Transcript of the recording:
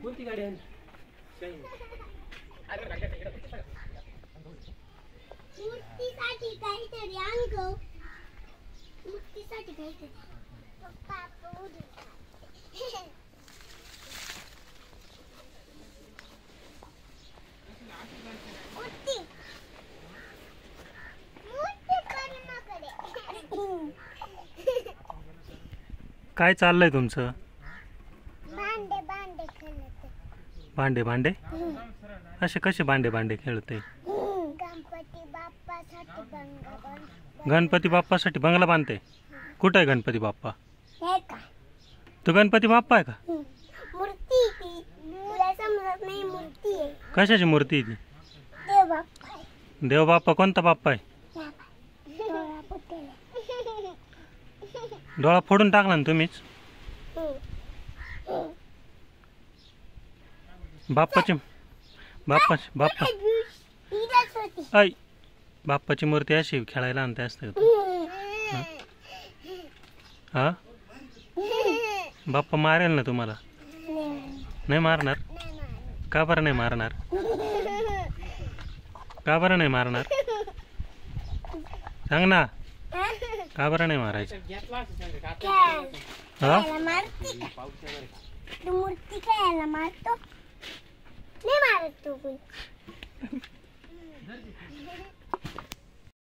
कोणती गाडी आहे? मूर्तीसाठी काहीतरी अंग मूर्तीसाठी काहीतरी पप्पा काय चाललंय तुमचं? भांडे भांडे खेळत. भांडे भांडे असे कसे भांडे भांडे खेळते? गणपती बाप्पासाठी बंगला. गणपती बाप्पासाठी बंगला बांधते? कुठं आहे गणपती बाप्पा? हे का तो गणपती बाप्पा आहे का? मूर्ती ती तुला समजत नाही. मूर्ती आहे. कशाची मूर्ती आहे ती? देव बाप्पा आहे. देव बाप्पा कोणता बाप्पा आहे? डोळा फुटेल. डोळा फोडून टाकला ना तुम्हीच. बाप्पाची ऐ बाप्पाची मूर्ती अशी खेळायला आणते असते का? हा बाप्पा मारेल ना तुम्हाला? नाही मारणार? का बरं नाही मारणार? का बरं नाही मारणार? सांग ना, का बरं नाही मारायचं? मूर्ती खेळायला मारतो नाही मारत तू.